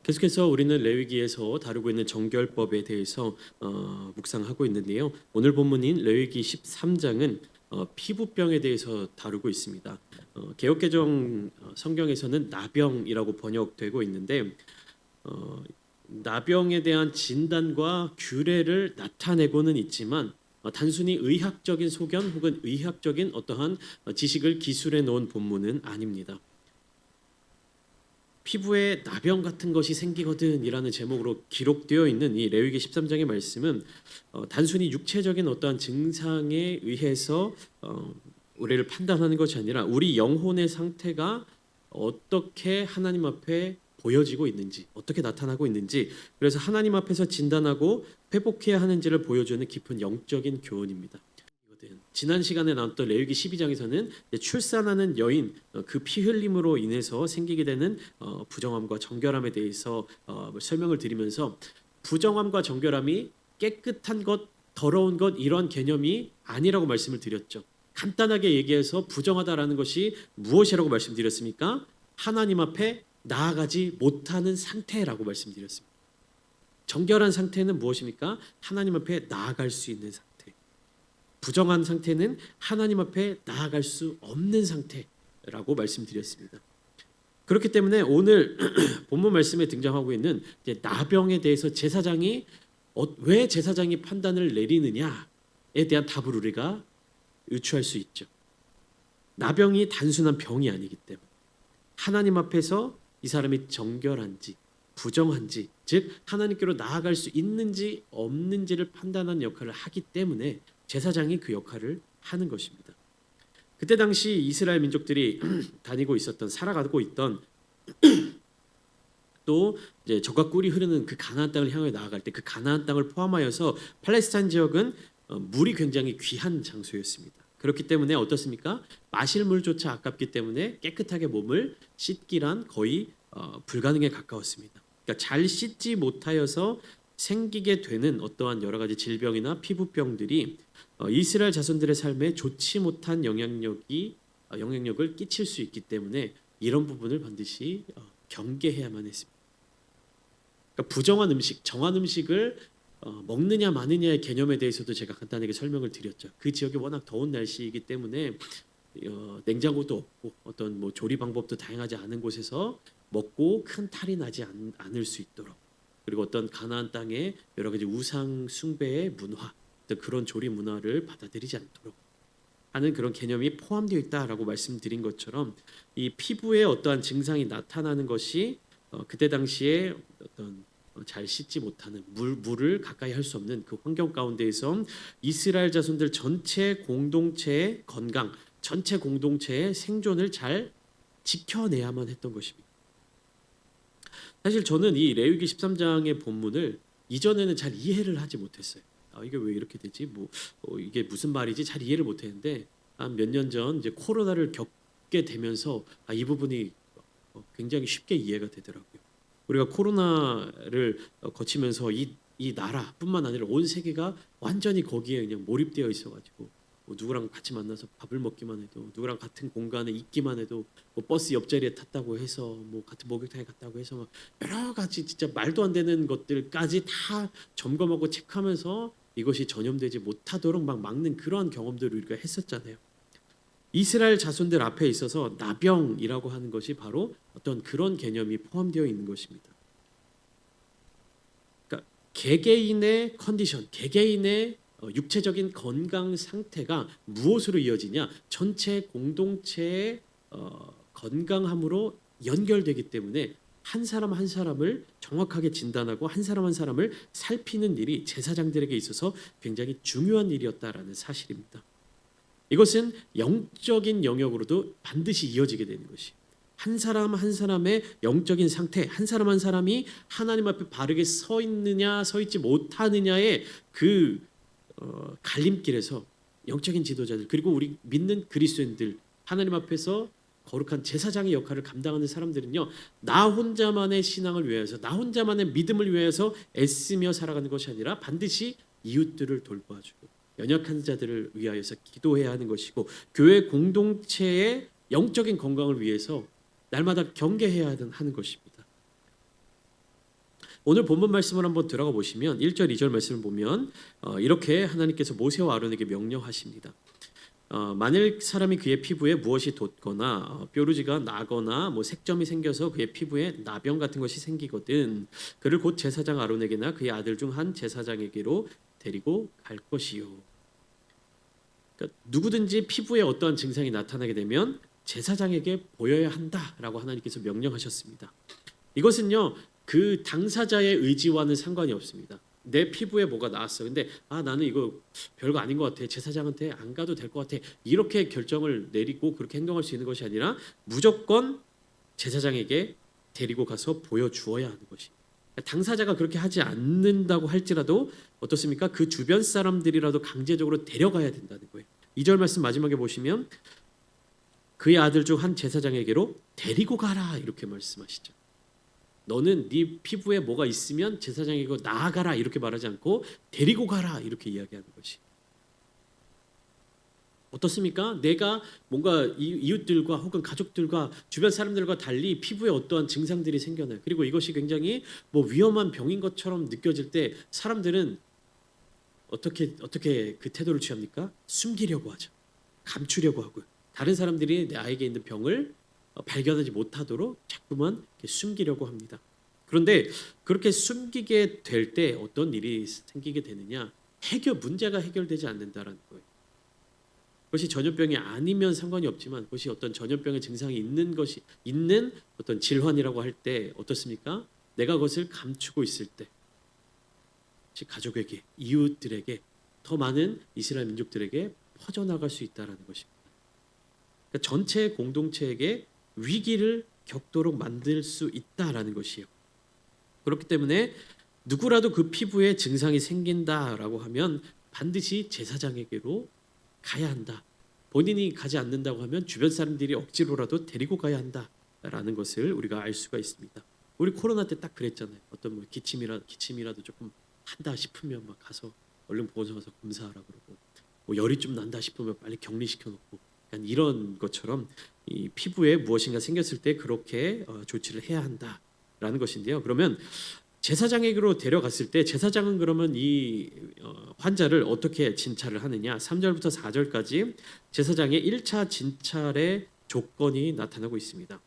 계속해서 우리는 레위기에서 다루고 있는 정결법에 대해서 묵상하고 있는데요. 오늘 본문인 레위기 13장은 피부병에 대해서 다루고 있습니다. 개역개정 성경에서는 나병이라고 번역되고 있는데 나병에 대한 진단과 규례를 나타내고는 있지만 단순히 의학적인 소견 혹은 의학적인 어떠한 지식을 기술해 놓은 본문은 아닙니다. 피부에 나병 같은 것이 생기거든이라는 제목으로 기록되어 있는 이 레위기 13장의 말씀은 단순히 육체적인 어떠한 증상에 의해서 우리를 판단하는 것이 아니라 우리 영혼의 상태가 어떻게 하나님 앞에 보여지고 있는지, 어떻게 나타나고 있는지, 그래서 하나님 앞에서 진단하고 회복해야 하는지를 보여주는 깊은 영적인 교훈입니다. 지난 시간에 나왔던 레위기 12장에서는 출산하는 여인 그 피 흘림으로 인해서 생기게 되는 부정함과 정결함에 대해서 설명을 드리면서 부정함과 정결함이 깨끗한 것, 더러운 것 이런 개념이 아니라고 말씀을 드렸죠. 간단하게 얘기해서 부정하다라는 것이 무엇이라고 말씀드렸습니까? 하나님 앞에 나아가지 못하는 상태라고 말씀드렸습니다. 정결한 상태는 무엇입니까? 하나님 앞에 나아갈 수 있는 상태. 부정한 상태는 하나님 앞에 나아갈 수 없는 상태라고 말씀드렸습니다. 그렇기 때문에 오늘 본문 말씀에 등장하고 있는 나병에 대해서 제사장이 왜 제사장이 판단을 내리느냐에 대한 답을 우리가 유추할 수 있죠. 나병이 단순한 병이 아니기 때문에 하나님 앞에서 이 사람이 정결한지 부정한지, 즉 하나님께로 나아갈 수 있는지 없는지를 판단하는 역할을 하기 때문에 제사장이 그 역할을 하는 것입니다. 그때 당시 이스라엘 민족들이 다니고 있었던, 살아가고 있던, 또 이제 적과 꿀이 흐르는 그 가나안 땅을 향해 나아갈 때 그 가나안 땅을 포함하여서 팔레스타인 지역은 물이 굉장히 귀한 장소였습니다. 그렇기 때문에 어떻습니까? 마실 물조차 아깝기 때문에 깨끗하게 몸을 씻기란 거의 불가능에 가까웠습니다. 그러니까 잘 씻지 못하여서 생기게 되는 어떠한 여러 가지 질병이나 피부병들이 이스라엘 자손들의 삶에 좋지 못한 영향력을 끼칠 수 있기 때문에 이런 부분을 반드시 경계해야만 했습니다. 그러니까 부정한 음식, 정한 음식을 먹느냐 마느냐의 개념에 대해서도 제가 간단하게 설명을 드렸죠. 그 지역이 워낙 더운 날씨이기 때문에 냉장고도 없고 어떤 뭐 조리 방법도 다양하지 않은 곳에서 먹고 큰 탈이 나지 않을 수 있도록, 그리고 어떤 가나안 땅의 여러 가지 우상 숭배의 문화, 그런 조리 문화를 받아들이지 않도록 하는 그런 개념이 포함되어 있다라고 말씀드린 것처럼 이 피부에 어떠한 증상이 나타나는 것이 그때 당시에 어떤 잘 씻지 못하는 물을 가까이 할 수 없는 그 환경 가운데에서 이스라엘 자손들 전체 공동체의 건강, 전체 공동체의 생존을 잘 지켜내야만 했던 것입니다. 사실 저는 이 레위기 13장의 본문을 이전에는 잘 이해를 하지 못했어요. 이게 왜 이렇게 되지? 이게 무슨 말이지? 잘 이해를 못했는데 한 몇 년 전 이제 코로나를 겪게 되면서 이 부분이 굉장히 쉽게 이해가 되더라고요. 우리가 코로나를 거치면서 이 나라뿐만 아니라 온 세계가 완전히 거기에 그냥 몰입되어 있어가지고 누구랑 같이 만나서 밥을 먹기만 해도, 누구랑 같은 공간에 있기만 해도, 버스 옆자리에 탔다고 해서 같은 목욕탕에 갔다고 해서 막 여러 가지 진짜 말도 안 되는 것들까지 다 점검하고 체크하면서 이것이 전염되지 못하도록 막 막는 그러한 경험들을 우리가 했었잖아요. 이스라엘 자손들 앞에 있어서 나병이라고 하는 것이 바로 어떤 그런 개념이 포함되어 있는 것입니다. 그러니까 개개인의 컨디션, 개개인의 육체적인 건강 상태가 무엇으로 이어지냐? 전체 공동체의 건강함으로 연결되기 때문에 한 사람 한 사람을 정확하게 진단하고 한 사람 한 사람을 살피는 일이 제사장들에게 있어서 굉장히 중요한 일이었다라는 사실입니다. 이것은 영적인 영역으로도 반드시 이어지게 되는 것이, 한 사람 한 사람의 영적인 상태, 한 사람 한 사람이 하나님 앞에 바르게 서 있느냐 서 있지 못하느냐의 그 갈림길에서 영적인 지도자들, 그리고 우리 믿는 그리스도인들, 하나님 앞에서 거룩한 제사장의 역할을 감당하는 사람들은요, 나 혼자만의 신앙을 위해서, 나 혼자만의 믿음을 위해서 애쓰며 살아가는 것이 아니라 반드시 이웃들을 돌봐주고 연약한 자들을 위하여서 기도해야 하는 것이고, 교회 공동체의 영적인 건강을 위해서 날마다 경계해야 하는 것입니다. 오늘 본문 말씀을 한번 들어가 보시면 1절, 2절 말씀을 보면 이렇게 하나님께서 모세와 아론에게 명령하십니다. 만일 사람이 그의 피부에 무엇이 돋거나 뾰루지가 나거나 뭐 색점이 생겨서 그의 피부에 나병 같은 것이 생기거든 그를 곧 제사장 아론에게나 그의 아들 중 한 제사장에게로 데리고 갈 것이요. 그러니까 누구든지 피부에 어떠한 증상이 나타나게 되면 제사장에게 보여야 한다라고 하나님께서 명령하셨습니다. 이것은요 그 당사자의 의지와는 상관이 없습니다. 내 피부에 뭐가 나왔어. 근데 나는 이거 별거 아닌 것 같아. 제사장한테 안 가도 될 것 같아. 이렇게 결정을 내리고 그렇게 행동할 수 있는 것이 아니라 무조건 제사장에게 데리고 가서 보여주어야 하는 것이. 당사자가 그렇게 하지 않는다고 할지라도 어떻습니까? 그 주변 사람들이라도 강제적으로 데려가야 된다는 거예요. 2절 말씀 마지막에 보시면 그의 아들 중 한 제사장에게로 데리고 가라 이렇게 말씀하시죠. 너는 네 피부에 뭐가 있으면 제사장에게 나아가라 이렇게 말하지 않고 데리고 가라 이렇게 이야기하는 것이. 어떻습니까? 내가 뭔가 이웃들과 혹은 가족들과 주변 사람들과 달리 피부에 어떠한 증상들이 생겨나요. 그리고 이것이 굉장히 뭐 위험한 병인 것처럼 느껴질 때 사람들은 어떻게 그 태도를 취합니까? 숨기려고 하죠. 감추려고 하고요. 다른 사람들이 나에게 있는 병을 발견하지 못하도록 자꾸만 숨기려고 합니다. 그런데 그렇게 숨기게 될 때 어떤 일이 생기게 되느냐? 문제가 해결되지 않는다라는 거예요. 그것이 전염병이 아니면 상관이 없지만 그것이 어떤 전염병의 증상이 있는 어떤 질환이라고 할 때 어떻습니까? 내가 그것을 감추고 있을 때, 즉 가족에게, 이웃들에게, 더 많은 이스라엘 민족들에게 퍼져나갈 수 있다라는 것입니다. 그러니까 전체 공동체에게 위기를 겪도록 만들 수 있다라는 것이에요. 그렇기 때문에 누구라도 그 피부에 증상이 생긴다라고 하면 반드시 제사장에게로 가야 한다. 본인이 가지 않는다고 하면 주변 사람들이 억지로라도 데리고 가야 한다라는 것을 우리가 알 수가 있습니다. 우리 코로나 때 딱 그랬잖아요. 어떤 뭐 기침이라도 조금 한다 싶으면 막 가서 얼른 보건소 가서 검사하라 그러고, 뭐 열이 좀 난다 싶으면 빨리 격리시켜 놓고, 약간 이런 것처럼 이 피부에 무엇인가 생겼을 때 그렇게 조치를 해야 한다라는 것인데요. 그러면 제사장에게로 데려갔을 때 제사장은 그러면 이 환자를 어떻게 진찰을 하느냐? 3절부터 4절까지 제사장의 1차 진찰의 조건이 나타나고 있습니다.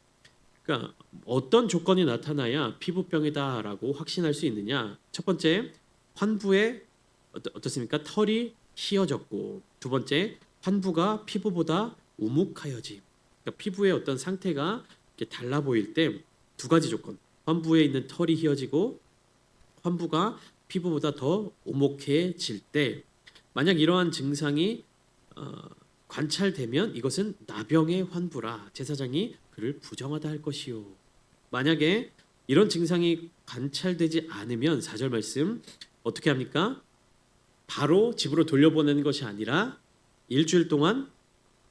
그러니까 어떤 조건이 나타나야 피부병이다라고 확신할 수 있느냐? 첫 번째, 환부에 어떻습니까? 털이 휘어졌고, 두 번째, 환부가 피부보다 우묵하여짐. 그러니까 피부의 어떤 상태가 이렇게 달라 보일 때 두 가지 조건. 환부에 있는 털이 휘어지고 환부가 피부보다 더 오목해질 때, 만약 이러한 증상이 관찰되면 이것은 나병의 환부라 제사장이 그를 부정하다 할 것이요. 만약에 이런 증상이 관찰되지 않으면 4절 말씀 어떻게 합니까? 바로 집으로 돌려보내는 것이 아니라 일주일 동안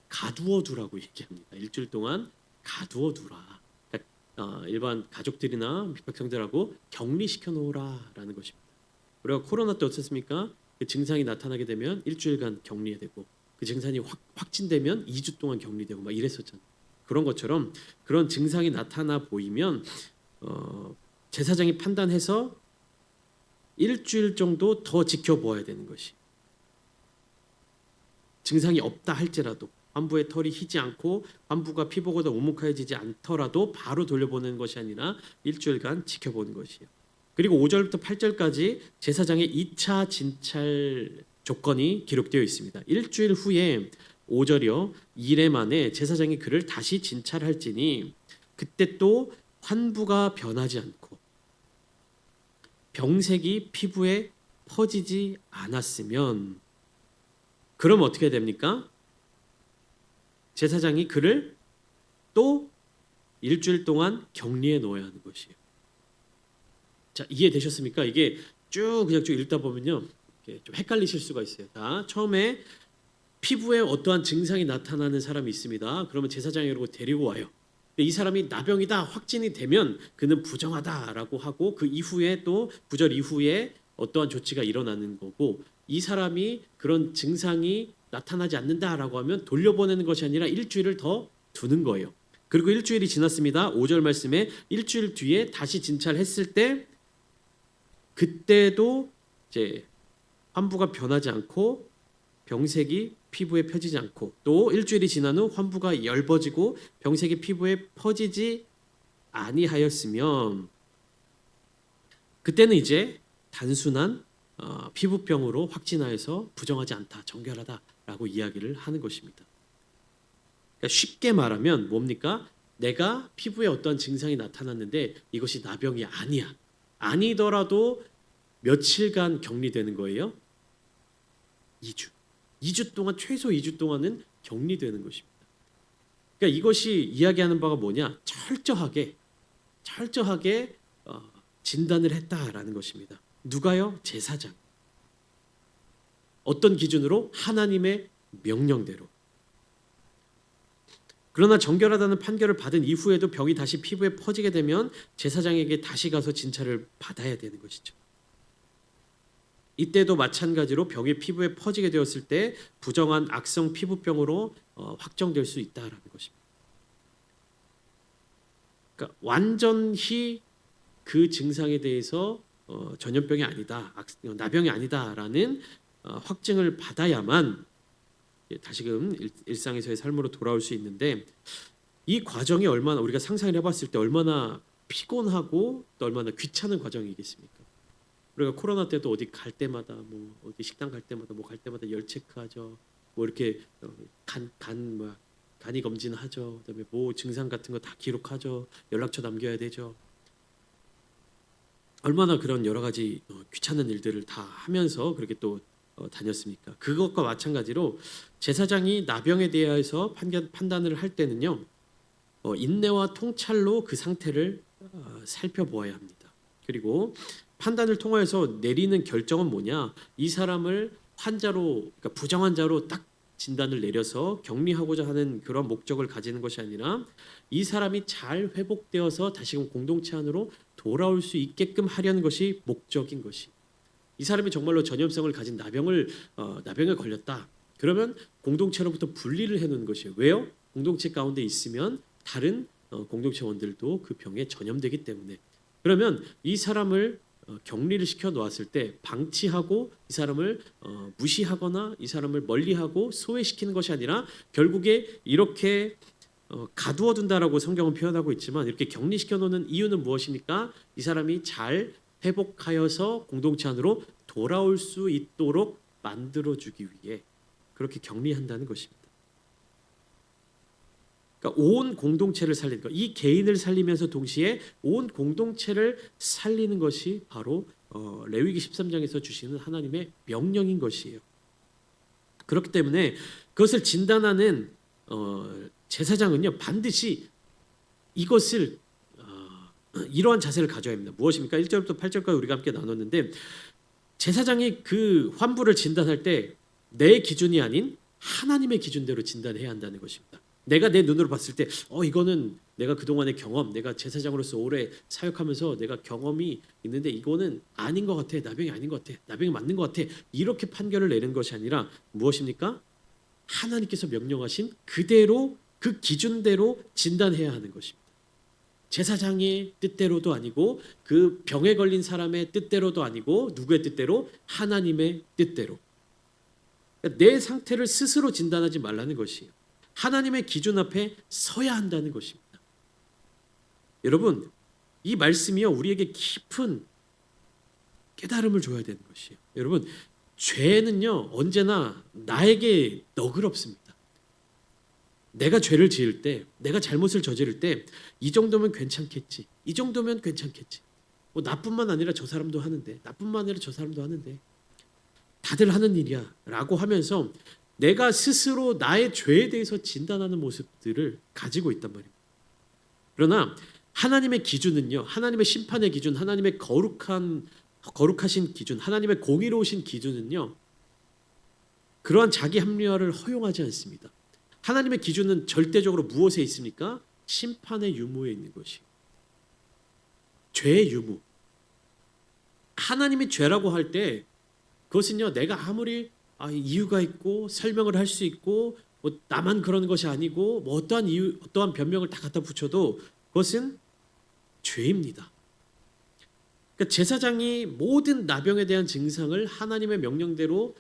가두어 두라고 얘기합니다. 일주일 동안 가두어 두라. 일반 가족들이나 백성들하고 격리시켜 놓으라라는 것입니다. 우리가 코로나 때 어떻습니까? 그 증상이 나타나게 되면 일주일간 격리해야 되고, 그 증상이 확진되면 2주 동안 격리되고 막 이랬었잖아요. 그런 것처럼 그런 증상이 나타나 보이면 제사장이 판단해서 일주일 정도 더 지켜보아야 되는 것이. 증상이 없다 할지라도, 환부의 털이 희지 않고 환부가 피부보다 우묵해지지 않더라도 바로 돌려보내는 것이 아니라 일주일간 지켜보는 것이에요. 그리고 5절부터 8절까지 제사장의 2차 진찰 조건이 기록되어 있습니다. 일주일 후에 5절이요. 이래 만에 제사장이 그를 다시 진찰할지니 그때 또 환부가 변하지 않고 병색이 피부에 퍼지지 않았으면, 그럼 어떻게 됩니까? 제사장이 그를 또 일주일 동안 격리해 놓아야 하는 것이에요. 자, 이해되셨습니까? 이게 쭉 읽다 보면요, 좀 헷갈리실 수가 있어요. 자, 처음에 피부에 어떠한 증상이 나타나는 사람이 있습니다. 그러면 제사장이라고 데리고 와요. 근데 이 사람이 나병이다 확진이 되면 그는 부정하다라고 하고, 그 이후에 또 9절 이후에 어떠한 조치가 일어나는 거고, 이 사람이 그런 증상이 나타나지 않는다라고 하면 돌려보내는 것이 아니라 일주일을 더 두는 거예요. 그리고 일주일이 지났습니다. 5절 말씀에 일주일 뒤에 다시 진찰했을 때 그때도 이제 환부가 변하지 않고 병색이 피부에 펴지지 않고 또 일주일이 지난 후 환부가 엷어지고 병색이 피부에 퍼지지 아니하였으면 그때는 이제 단순한 피부병으로 확진하여서 부정하지 않다, 정결하다라고 이야기를 하는 것입니다. 그러니까 쉽게 말하면 뭡니까? 내가 피부에 어떤 증상이 나타났는데 이것이 나병이 아니야. 아니더라도 며칠간 격리되는 거예요. 2주. 2주 동안 최소 2주 동안은 격리되는 것입니다. 그러니까 이것이 이야기하는 바가 뭐냐? 철저하게 진단을 했다라는 것입니다. 누가요? 제사장. 어떤 기준으로? 하나님의 명령대로. 그러나 정결하다는 판결을 받은 이후에도 병이 다시 피부에 퍼지게 되면 제사장에게 다시 가서 진찰을 받아야 되는 것이죠. 이때도 마찬가지로 병이 피부에 퍼지게 되었을 때 부정한 악성 피부병으로 확정될 수 있다라는 것입니다. 그러니까 완전히 그 증상에 대해서 전염병이 아니다, 나병이 아니다라는 확증을 받아야만 다시금 일상에서의 삶으로 돌아올 수 있는데 이 과정이 얼마나 우리가 상상을 해봤을 때 얼마나 피곤하고 또 얼마나 귀찮은 과정이겠습니까? 우리가 코로나 때도 어디 갈 때마다 뭐 어디 식당 갈 때마다 뭐 갈 때마다 열 체크하죠. 뭐 이렇게 간이 검진하죠. 그다음에 뭐 증상 같은 거 다 기록하죠. 연락처 남겨야 되죠. 얼마나 그런 여러 가지 귀찮은 일들을 다 하면서 그렇게 또 다녔습니까? 그것과 마찬가지로 제사장이 나병에 대해서 판단을 할 때는요. 인내와 통찰로 그 상태를 살펴보아야 합니다. 그리고 판단을 통하여서 내리는 결정은 뭐냐? 이 사람을 환자로, 그러니까 부정환자로 딱 진단을 내려서 격리하고자 하는 그런 목적을 가지는 것이 아니라 이 사람이 잘 회복되어서 다시금 공동체 안으로 돌아올 수 있게끔 하려는 것이 목적인 것이. 이 사람이 정말로 전염성을 가진 나병에 걸렸다. 그러면 공동체로부터 분리를 해놓는 것이에요. 왜요? 공동체 가운데 있으면 다른 공동체원들도 그 병에 전염되기 때문에. 그러면 이 사람을 격리를 시켜 놓았을 때 방치하고 이 사람을 무시하거나 이 사람을 멀리하고 소외시키는 것이 아니라 결국에 이렇게 가두어 둔다라고 성경은 표현하고 있지만 이렇게 격리시켜 놓는 이유는 무엇입니까? 이 사람이 잘 회복하여서 공동체 안으로 돌아올 수 있도록 만들어주기 위해 그렇게 격리한다는 것입니다. 그러니까 온 공동체를 살리는 것, 이 개인을 살리면서 동시에 온 공동체를 살리는 것이 바로 레위기 13장에서 주시는 하나님의 명령인 것이에요. 그렇기 때문에 그것을 진단하는 제사장은요 반드시 이것을 이러한 자세를 가져야 합니다. 무엇입니까? 1절부터 8절까지 우리가 함께 나눴는데 제사장이 그 환부를 진단할 때 내 기준이 아닌 하나님의 기준대로 진단해야 한다는 것입니다. 내가 내 눈으로 봤을 때 이거는 내가 그동안의 경험, 내가 제사장으로서 오래 사역하면서 내가 경험이 있는데 이거는 아닌 것 같아. 나병이 아닌 것 같아. 나병이 맞는 것 같아. 이렇게 판결을 내는 것이 아니라 무엇입니까? 하나님께서 명령하신 그대로 그 기준대로 진단해야 하는 것입니다. 제사장의 뜻대로도 아니고 그 병에 걸린 사람의 뜻대로도 아니고 누구의 뜻대로? 하나님의 뜻대로. 그러니까 내 상태를 스스로 진단하지 말라는 것이에요. 하나님의 기준 앞에 서야 한다는 것입니다. 여러분, 이 말씀이요 우리에게 깊은 깨달음을 줘야 되는 것이에요. 여러분, 죄는요 언제나 나에게 너그럽습니다. 내가 죄를 지을 때, 내가 잘못을 저지를 때 이 정도면 괜찮겠지. 이 정도면 괜찮겠지. 뭐 나뿐만 아니라 저 사람도 하는데, 나뿐만 아니라 저 사람도 하는데 다들 하는 일이야 라고 하면서 내가 스스로 나의 죄에 대해서 진단하는 모습들을 가지고 있단 말입니다. 그러나 하나님의 기준은요, 하나님의 심판의 기준, 하나님의 거룩하신 기준, 하나님의 공의로우신 기준은요 그러한 자기 합리화를 허용하지 않습니다. 하나님의 기준은 절대적으로 무엇에 있습니까? 심판의 유무에 있는 것이. 죄의 유무. 하나님이 죄라고 할 때 그것은요 내가 아무리 이유가 있고 설명을 할 수 있고 뭐 나만 그러는 것이 아니고 뭐 어떠한 이유, 어떠한 변명을 다 갖다 붙여도 그것은 죄입니다. 그러니까 제사장이 모든 나병에 대한 증상을 하나님의 명령대로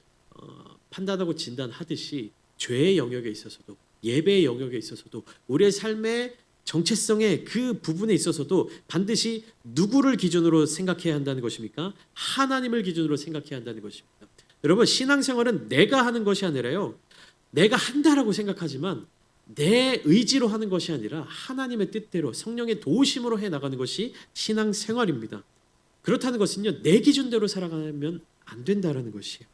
판단하고 진단하듯이 죄의 영역에 있어서도 예배의 영역에 있어서도 우리의 삶의 정체성의 그 부분에 있어서도 반드시 누구를 기준으로 생각해야 한다는 것입니까? 하나님을 기준으로 생각해야 한다는 것입니다. 여러분, 신앙생활은 내가 하는 것이 아니라요, 내가 한다라고 생각하지만 내 의지로 하는 것이 아니라 하나님의 뜻대로 성령의 도우심으로 해나가는 것이 신앙생활입니다. 그렇다는 것은요, 내 기준대로 살아가면 안 된다라는 것이에요.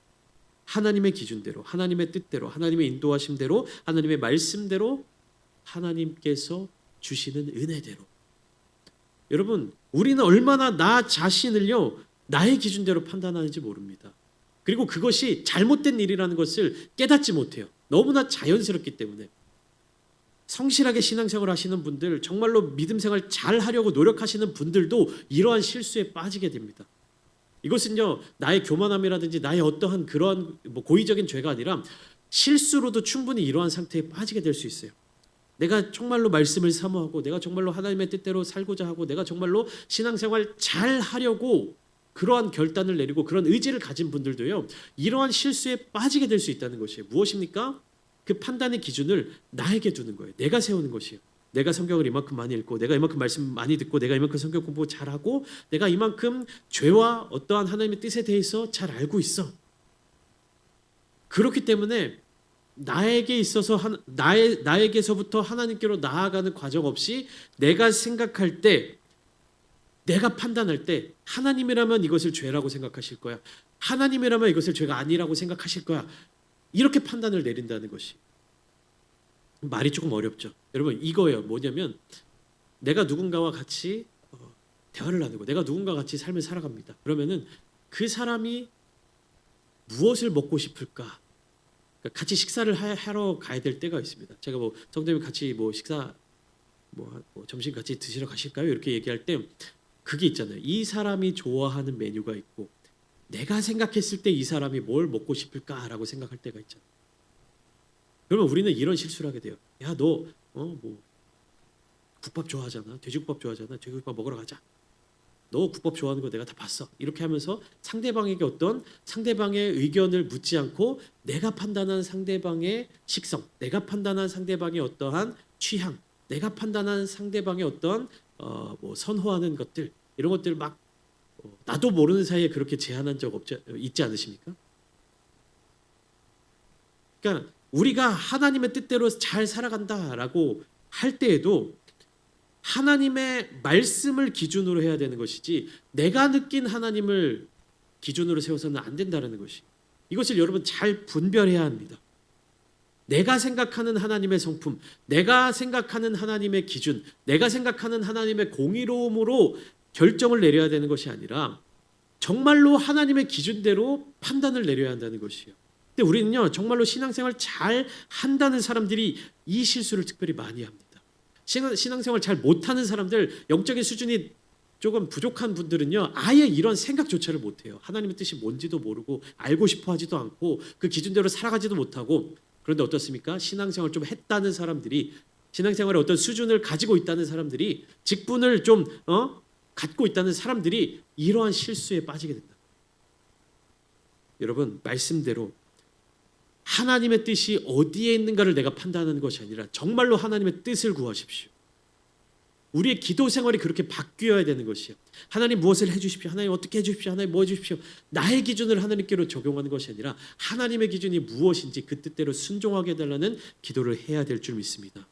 하나님의 기준대로, 하나님의 뜻대로, 하나님의 인도하심대로, 하나님의 말씀대로, 하나님께서 주시는 은혜대로. 여러분, 우리는 얼마나 나 자신을요, 나의 기준대로 판단하는지 모릅니다. 그리고 그것이 잘못된 일이라는 것을 깨닫지 못해요. 너무나 자연스럽기 때문에. 성실하게 신앙생활 하시는 분들, 정말로 믿음생활 잘 하려고 노력하시는 분들도 이러한 실수에 빠지게 됩니다. 이것은요, 나의 교만함이라든지 나의 어떠한 그러한 고의적인 죄가 아니라 실수로도 충분히 이러한 상태에 빠지게 될 수 있어요. 내가 정말로 말씀을 사모하고 내가 정말로 하나님의 뜻대로 살고자 하고 내가 정말로 신앙생활 잘 하려고 그러한 결단을 내리고 그런 의지를 가진 분들도요, 이러한 실수에 빠지게 될 수 있다는 것이에요. 무엇입니까? 그 판단의 기준을 나에게 두는 거예요. 내가 세우는 것이에요. 내가 성경을 이만큼 많이 읽고 내가 이만큼 말씀 많이 듣고 내가 이만큼 성경 공부 잘하고 내가 이만큼 죄와 어떠한 하나님의 뜻에 대해서 잘 알고 있어. 그렇기 때문에 나에게 있어서 나에게서부터 하나님께로 나아가는 과정 없이 내가 생각할 때, 내가 판단할 때 하나님이라면 이것을 죄라고 생각하실 거야. 하나님이라면 이것을 죄가 아니라고 생각하실 거야. 이렇게 판단을 내린다는 것이. 말이 조금 어렵죠. 여러분, 이거예요. 뭐냐면 내가 누군가와 같이 대화를 나누고 내가 누군가와 같이 삶을 살아갑니다. 그러면은 그 사람이 무엇을 먹고 싶을까? 같이 식사를 하러 가야 될 때가 있습니다. 제가 뭐 성도님 같이 뭐 식사 뭐 점심 같이 드시러 가실까요? 이렇게 얘기할 때 그게 있잖아요. 이 사람이 좋아하는 메뉴가 있고 내가 생각했을 때 이 사람이 뭘 먹고 싶을까라고 생각할 때가 있잖아요. 그러면 우리는 이런 실수를 하게 돼요. 야, 너 뭐 국밥 좋아하잖아. 돼지국밥 좋아하잖아. 돼지국밥 먹으러 가자. 너 국밥 좋아하는 거 내가 다 봤어. 이렇게 하면서 상대방에게 어떤 상대방의 의견을 묻지 않고 내가 판단한 상대방의 식성, 내가 판단한 상대방의 어떠한 취향, 내가 판단한 상대방의 어떤 뭐 선호하는 것들, 이런 것들을 막 나도 모르는 사이에 그렇게 제안한 적 있지 않으십니까? 그러니까 우리가 하나님의 뜻대로 잘 살아간다라고 할 때에도 하나님의 말씀을 기준으로 해야 되는 것이지 내가 느낀 하나님을 기준으로 세워서는 안 된다는 것이, 이것을 여러분 잘 분별해야 합니다. 내가 생각하는 하나님의 성품, 내가 생각하는 하나님의 기준, 내가 생각하는 하나님의 공의로움으로 결정을 내려야 되는 것이 아니라 정말로 하나님의 기준대로 판단을 내려야 한다는 것이에요. 근데 우리는요, 정말로 신앙생활 잘 한다는 사람들이 이 실수를 특별히 많이 합니다. 신앙생활 잘 못하는 사람들, 영적인 수준이 조금 부족한 분들은요, 아예 이런 생각조차를 못해요. 하나님의 뜻이 뭔지도 모르고 알고 싶어 하지도 않고 그 기준대로 살아가지도 못하고. 그런데 어떻습니까? 신앙생활 좀 했다는 사람들이, 신앙생활의 어떤 수준을 가지고 있다는 사람들이, 직분을 좀 갖고 있다는 사람들이 이러한 실수에 빠지게 된다. 여러분, 말씀대로 하나님의 뜻이 어디에 있는가를 내가 판단하는 것이 아니라 정말로 하나님의 뜻을 구하십시오. 우리의 기도 생활이 그렇게 바뀌어야 되는 것이에요. 하나님 무엇을 해주십시오. 하나님 어떻게 해주십시오. 하나님 뭐 해주십시오. 나의 기준을 하나님께로 적용하는 것이 아니라 하나님의 기준이 무엇인지 그 뜻대로 순종하게 해달라는 기도를 해야 될 줄 믿습니다.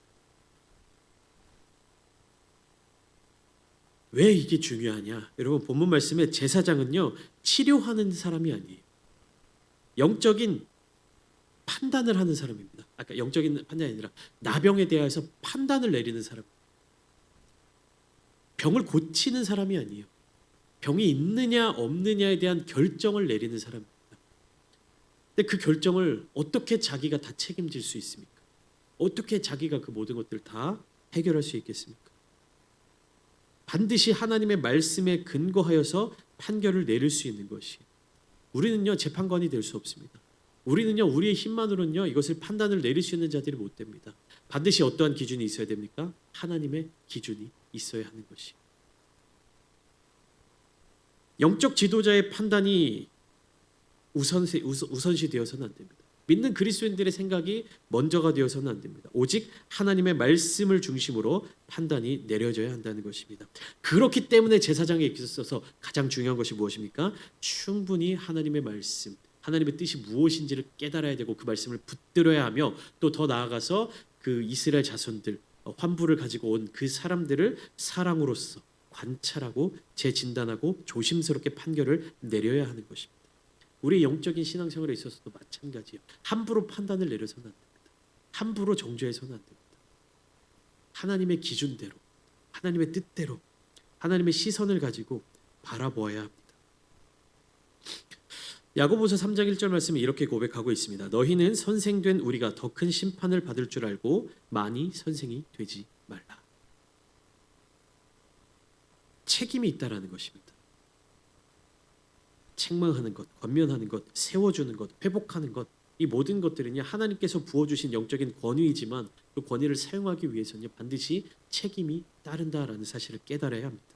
왜 이게 중요하냐? 여러분, 본문 말씀에 제사장은요, 치료하는 사람이 아니에요. 영적인 판단을 하는 사람입니다. 아까 영적인 판단이 아니라 나병에 대해서 판단을 내리는 사람. 병을 고치는 사람이 아니에요. 병이 있느냐 없느냐에 대한 결정을 내리는 사람입니다. 근데 그 결정을 어떻게 자기가 다 책임질 수 있습니까? 어떻게 자기가 그 모든 것들을 다 해결할 수 있겠습니까? 반드시 하나님의 말씀에 근거하여서 판결을 내릴 수 있는 것이, 우리는요 재판관이 될 수 없습니다. 우리는요 우리의 힘만으로는요 이것을 판단을 내릴 수 있는 자들이 못 됩니다. 반드시 어떠한 기준이 있어야 됩니까? 하나님의 기준이 있어야 하는 것이. 영적 지도자의 판단이 우선시 되어서는 안 됩니다. 믿는 그리스도인들의 생각이 먼저가 되어서는 안 됩니다. 오직 하나님의 말씀을 중심으로 판단이 내려져야 한다는 것입니다. 그렇기 때문에 제사장에 있어서 가장 중요한 것이 무엇입니까? 충분히 하나님의 말씀, 하나님의 뜻이 무엇인지를 깨달아야 되고 그 말씀을 붙들어야 하며 또 더 나아가서 그 이스라엘 자손들 환부를 가지고 온 그 사람들을 사랑으로서 관찰하고 재진단하고 조심스럽게 판결을 내려야 하는 것입니다. 우리 영적인 신앙생활에 있어서도 마찬가지예요. 함부로 판단을 내려서는 안 됩니다. 함부로 정죄해서는 안 됩니다. 하나님의 기준대로, 하나님의 뜻대로, 하나님의 시선을 가지고 바라보아야 합니다. 야고보서 3장 1절 말씀이 이렇게 고백하고 있습니다. 너희는 선생된 우리가 더 큰 심판을 받을 줄 알고 많이 선생이 되지 말라. 책임이 있다라는 것입니다. 책망하는 것, 권면하는 것, 세워주는 것, 회복하는 것, 이 모든 것들은요 하나님께서 부어주신 영적인 권위이지만 그 권위를 사용하기 위해서는요 반드시 책임이 따른다라는 사실을 깨달아야 합니다.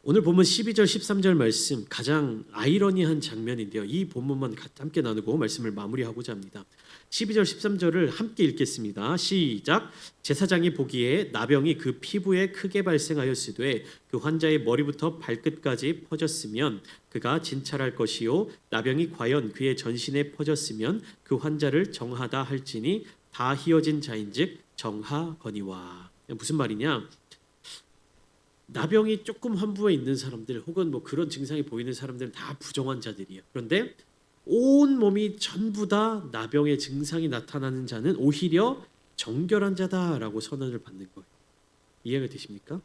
오늘 본문 12절 13절 말씀 가장 아이러니한 장면인데요. 이 본문만 함께 나누고 말씀을 마무리하고자 합니다. 12절 13절을 함께 읽겠습니다. 시작. 제사장이 보기에 나병이 그 피부에 크게 발생하였으되 그 환자의 머리부터 발끝까지 퍼졌으면 그가 진찰할 것이요 나병이 과연 그의 전신에 퍼졌으면 그 환자를 정하다 할지니 다 희어진 자인즉 정하거니와. 무슨 말이냐? 나병이 조금 환부에 있는 사람들 혹은 뭐 그런 증상이 보이는 사람들은 다 부정한 자들이에요. 그런데 온 몸이 전부 다 나병의 증상이 나타나는 자는 오히려 정결한 자다라고 선언을 받는 거예요. 이해가 되십니까?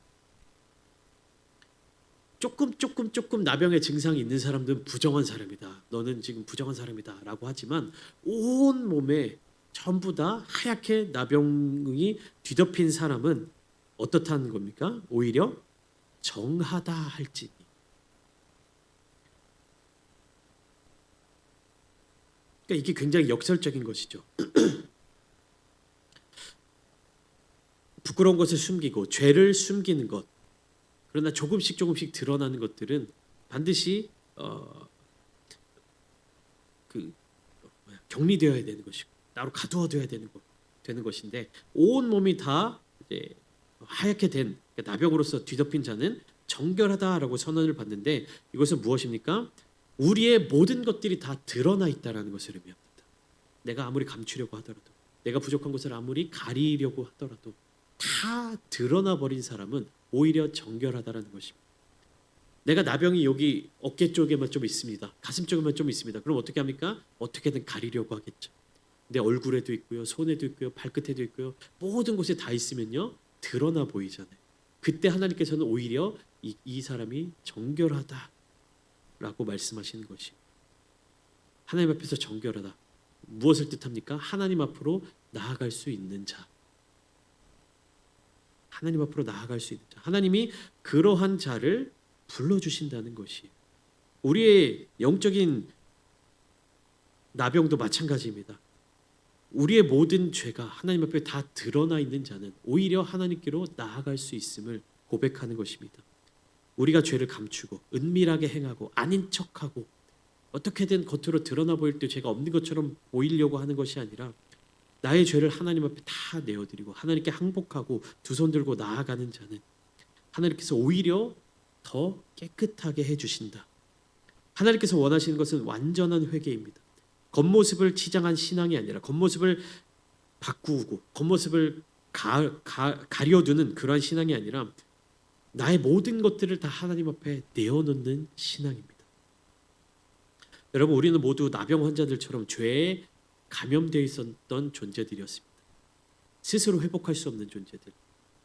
조금 나병의 증상이 있는 사람들은 부정한 사람이다. 너는 지금 부정한 사람이다라고 하지만 온 몸에 전부 다 하얗게 나병이 뒤덮인 사람은 어떻다는 겁니까? 오히려 정하다 할지니. 그러니까 이게 굉장히 역설적인 것이죠. 부끄러운 것을 숨기고 죄를 숨기는 것, 그러나 조금씩 드러나는 것들은 반드시 격리되어야 되는 것이고 따로 가두어둬야 되는 것인데 온 몸이 다 이제 하얗게 된 나병으로서 뒤덮인 자는 정결하다라고 선언을 받는데 이것은 무엇입니까? 우리의 모든 것들이 다 드러나 있다라는 것을 의미합니다. 내가 아무리 감추려고 하더라도, 내가 부족한 것을 아무리 가리려고 하더라도 다 드러나 버린 사람은 오히려 정결하다라는 것입니다. 내가 나병이 여기 어깨 쪽에만 좀 있습니다. 가슴 쪽에만 좀 있습니다. 그럼 어떻게 합니까? 어떻게든 가리려고 하겠죠. 내 얼굴에도 있고요, 손에도 있고요, 발끝에도 있고요, 모든 곳에 다 있으면요 드러나 보이잖아요. 그때 하나님께서는 오히려 이 사람이 정결하다라고 말씀하시는 것이 하나님 앞에서 정결하다. 무엇을 뜻합니까? 하나님 앞으로 나아갈 수 있는 자. 하나님 앞으로 나아갈 수 있는 자. 하나님이 그러한 자를 불러주신다는 것이 우리의 영적인 나병도 마찬가지입니다. 우리의 모든 죄가 하나님 앞에 다 드러나 있는 자는 오히려 하나님께로 나아갈 수 있음을 고백하는 것입니다. 우리가 죄를 감추고 은밀하게 행하고 아닌 척하고 어떻게든 겉으로 드러나 보일 때 죄가 없는 것처럼 보이려고 하는 것이 아니라 나의 죄를 하나님 앞에 다 내어드리고 하나님께 항복하고 두 손 들고 나아가는 자는 하나님께서 오히려 더 깨끗하게 해주신다. 하나님께서 원하시는 것은 완전한 회개입니다. 겉모습을 치장한 신앙이 아니라 겉모습을 바꾸고 겉모습을 가려두는 그러한 신앙이 아니라 나의 모든 것들을 다 하나님 앞에 내어놓는 신앙입니다. 여러분, 우리는 모두 나병 환자들처럼 죄에 감염되어 있었던 존재들이었습니다. 스스로 회복할 수 없는 존재들,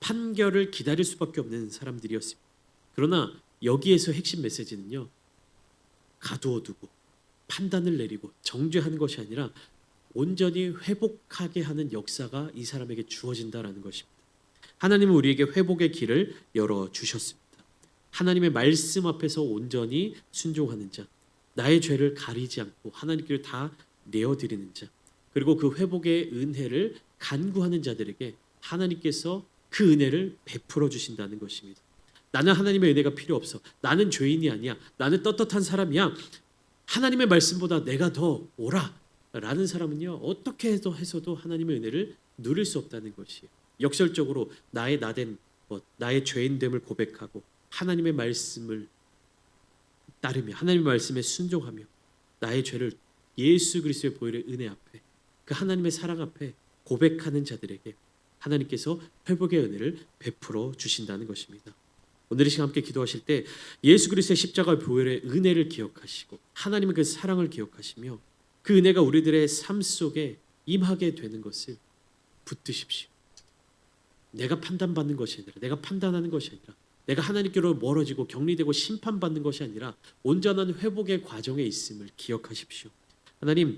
판결을 기다릴 수밖에 없는 사람들이었습니다. 그러나 여기에서 핵심 메시지는요, 가두어두고 판단을 내리고 정죄하는 것이 아니라 온전히 회복하게 하는 역사가 이 사람에게 주어진다라는 것입니다. 하나님은 우리에게 회복의 길을 열어주셨습니다. 하나님의 말씀 앞에서 온전히 순종하는 자, 나의 죄를 가리지 않고 하나님께 다 내어드리는 자, 그리고 그 회복의 은혜를 간구하는 자들에게 하나님께서 그 은혜를 베풀어 주신다는 것입니다. 나는 하나님의 은혜가 필요 없어. 나는 죄인이 아니야. 나는 떳떳한 사람이야. 하나님의 말씀보다 내가 더 옳아. 라는 사람은요, 어떻게 해서도 하나님의 은혜를 누릴 수 없다는 것이에요. 역설적으로 나의 나된 것, 나의 죄인됨을 고백하고 하나님의 말씀을 따르며 하나님의 말씀에 순종하며 나의 죄를 예수 그리스도의 보혈의 은혜 앞에 그 하나님의 사랑 앞에 고백하는 자들에게 하나님께서 회복의 은혜를 베풀어 주신다는 것입니다. 오늘 이 시간 함께 기도하실 때 예수 그리스도의 십자가 보혈의 은혜를 기억하시고 하나님의 그 사랑을 기억하시며 그 은혜가 우리들의 삶 속에 임하게 되는 것을 붙드십시오. 내가 판단받는 것이 아니라 내가 판단하는 것이 아니라 내가 하나님께로 멀어지고 격리되고 심판받는 것이 아니라 온전한 회복의 과정에 있음을 기억하십시오. 하나님,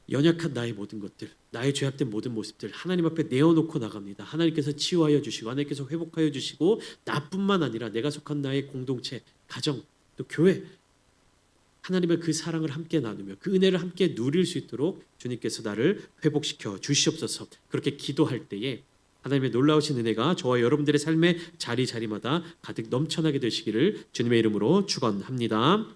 연약한 나의 모든 것들, 나의 죄악된 모든 모습들 하나님 앞에 내어놓고 나갑니다. 하나님께서 치유하여 주시고 하나님께서 회복하여 주시고 나뿐만 아니라 내가 속한 나의 공동체, 가정, 또 교회 하나님의 그 사랑을 함께 나누며 그 은혜를 함께 누릴 수 있도록 주님께서 나를 회복시켜 주시옵소서. 그렇게 기도할 때에 하나님의 놀라우신 은혜가 저와 여러분들의 삶의 자리마다 가득 넘쳐나게 되시기를 주님의 이름으로 축원합니다.